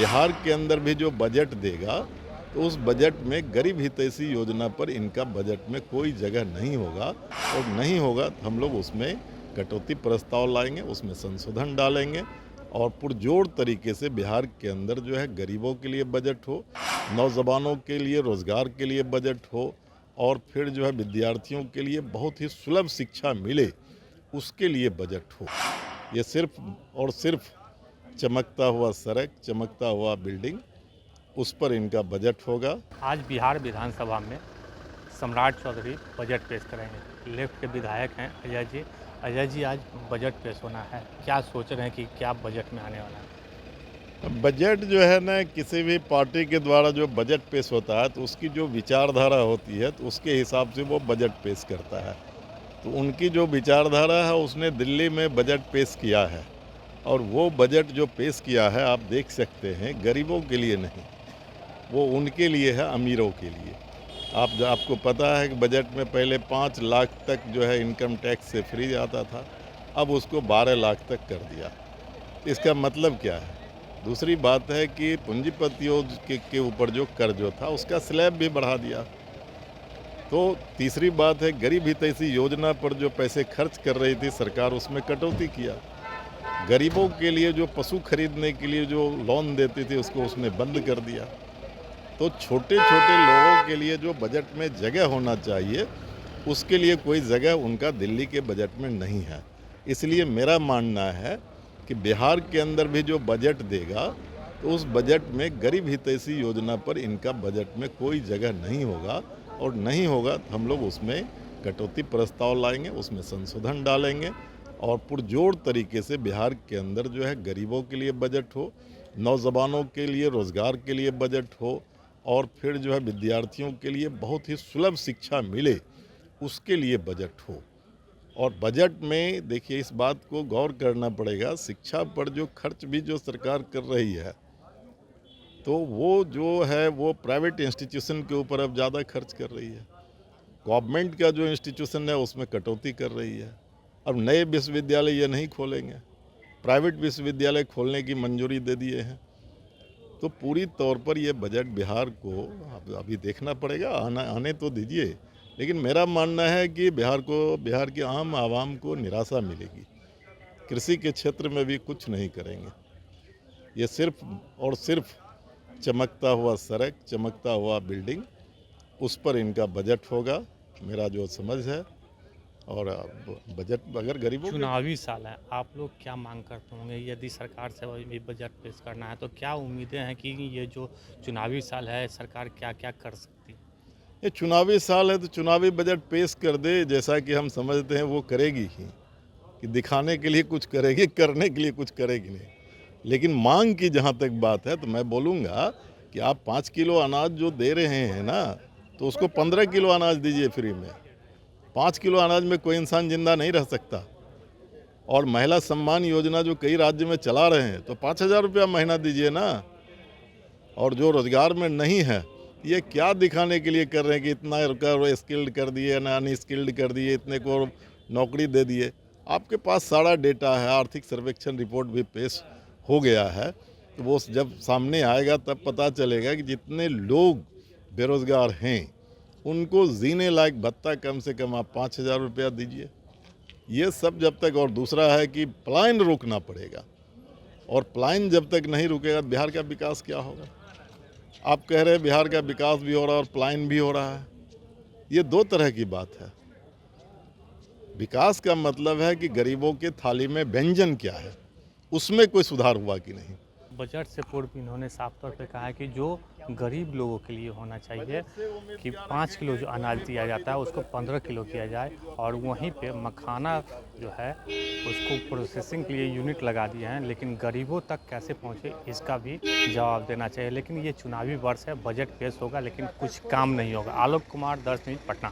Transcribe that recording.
बिहार के अंदर भी जो बजट देगा तो उस बजट में गरीब हितैषी योजना पर इनका बजट में कोई जगह नहीं होगा, और नहीं होगा तो हम लोग उसमें कटौती प्रस्ताव लाएंगे, उसमें संशोधन डालेंगे और पुरजोर तरीके से बिहार के अंदर जो है गरीबों के लिए बजट हो, नौजवानों के लिए रोज़गार के लिए बजट हो, और फिर जो है विद्यार्थियों के लिए बहुत ही सुलभ शिक्षा मिले उसके लिए बजट हो। ये सिर्फ और सिर्फ चमकता हुआ सड़क, चमकता हुआ बिल्डिंग, उस पर इनका बजट होगा। आज बिहार विधानसभा में सम्राट चौधरी बजट पेश करेंगे। लेफ्ट के विधायक हैं अजय जी। अजय जी, आज बजट पेश होना है, क्या सोच रहे हैं कि क्या बजट में आने वाला है? बजट जो है ना, किसी भी पार्टी के द्वारा जो बजट पेश होता है तो उसकी जो विचारधारा होती है तो उसके हिसाब से वो बजट पेश करता है। तो उनकी जो विचारधारा है उसने दिल्ली में बजट पेश किया है, और वो बजट जो पेश किया है आप देख सकते हैं गरीबों के लिए नहीं, वो उनके लिए है, अमीरों के लिए। आपको पता है कि बजट में पहले 5 लाख तक जो है इनकम टैक्स से फ्री आता था, अब उसको 12 लाख तक कर दिया। इसका मतलब क्या है? दूसरी बात है कि पूंजीपतियों के ऊपर जो कर जो था उसका स्लैब भी बढ़ा दिया। तो तीसरी बात है, गरीब हितैषी योजना पर जो पैसे खर्च कर रही थी सरकार, उसमें कटौती किया। गरीबों के लिए जो पशु खरीदने के लिए जो लोन देती थी उसको उसने बंद कर दिया। तो छोटे छोटे लोगों के लिए जो बजट में जगह होना चाहिए उसके लिए कोई जगह उनका दिल्ली के बजट में नहीं है। इसलिए मेरा मानना है कि बिहार के अंदर भी जो बजट देगा तो उस बजट में गरीब हितैषी योजना पर इनका बजट में कोई जगह नहीं होगा, और नहीं होगा तो हम लोग उसमें कटौती प्रस्ताव लाएंगे, उसमें संशोधन डालेंगे और पुरजोर तरीके से बिहार के अंदर जो है गरीबों के लिए बजट हो, नौजवानों के लिए रोज़गार के लिए बजट हो, और फिर जो है विद्यार्थियों के लिए बहुत ही सुलभ शिक्षा मिले उसके लिए बजट हो। और बजट में देखिए, इस बात को गौर करना पड़ेगा, शिक्षा पर जो खर्च भी जो सरकार कर रही है तो वो जो है वो प्राइवेट इंस्टीट्यूशन के ऊपर अब ज़्यादा खर्च कर रही है। गवर्नमेंट का जो इंस्टीट्यूशन है उसमें कटौती कर रही है। अब नए विश्वविद्यालय ये नहीं खोलेंगे, प्राइवेट विश्वविद्यालय खोलने की मंजूरी दे दिए हैं। तो पूरी तौर पर ये बजट बिहार को अभी देखना पड़ेगा, आने तो दीजिए, लेकिन मेरा मानना है कि बिहार के आम आवाम को निराशा मिलेगी। कृषि के क्षेत्र में भी कुछ नहीं करेंगे। ये सिर्फ और सिर्फ चमकता हुआ सड़क, चमकता हुआ बिल्डिंग, उस पर इनका बजट होगा, मेरा जो समझ है। और बजट अगर गरीबों चुनावी साल है, आप लोग क्या मांग करते होंगे? यदि सरकार से भी बजट पेश करना है तो क्या उम्मीदें हैं कि ये जो चुनावी साल है सरकार क्या क्या कर सकती है? ये चुनावी साल है तो चुनावी बजट पेश कर दे, जैसा कि हम समझते हैं वो करेगी ही, कि दिखाने के लिए कुछ करेगी, करने के लिए कुछ करेगी नहीं। लेकिन मांग की जहाँ तक बात है तो मैं बोलूँगा कि आप 5 किलो अनाज जो दे रहे हैं ना, तो उसको 15 किलो अनाज दीजिए फ्री में। 5 किलो अनाज में कोई इंसान जिंदा नहीं रह सकता। और महिला सम्मान योजना जो कई राज्य में चला रहे हैं तो 5,000 रुपया महीना दीजिए ना। और जो रोजगार में नहीं है, ये क्या दिखाने के लिए कर रहे हैं कि इतना स्किल्ड कर दिए ना, अनस्किल्ड कर दिए, इतने को नौकरी दे दिए। आपके पास सारा डेटा है, आर्थिक सर्वेक्षण रिपोर्ट भी पेश हो गया है, तो वो जब सामने आएगा तब पता चलेगा कि जितने लोग बेरोजगार हैं उनको जीने लायक भत्ता कम से कम आप 5,000 रुपया दीजिए। ये सब जब तक, और दूसरा है कि पलायन रोकना पड़ेगा, और पलायन जब तक नहीं रुकेगा बिहार का विकास क्या होगा? आप कह रहे हैं बिहार का विकास भी हो रहा है और पलायन भी हो रहा है, ये दो तरह की बात है। विकास का मतलब है कि गरीबों के थाली में व्यंजन क्या है, उसमें कोई सुधार हुआ कि नहीं। बजट से पूर्व इन्होंने साफ तौर पे कहा है कि जो गरीब लोगों के लिए होना चाहिए कि 5 किलो जो अनाज दिया जाता है उसको 15 किलो किया जाए, और वहीं पे मखाना जो है उसको प्रोसेसिंग के लिए यूनिट लगा दिए हैं, लेकिन गरीबों तक कैसे पहुंचे इसका भी जवाब देना चाहिए। लेकिन ये चुनावी वर्ष है, बजट पेश होगा लेकिन कुछ काम नहीं होगा। आलोक कुमार, 10 न्यूज़, पटना।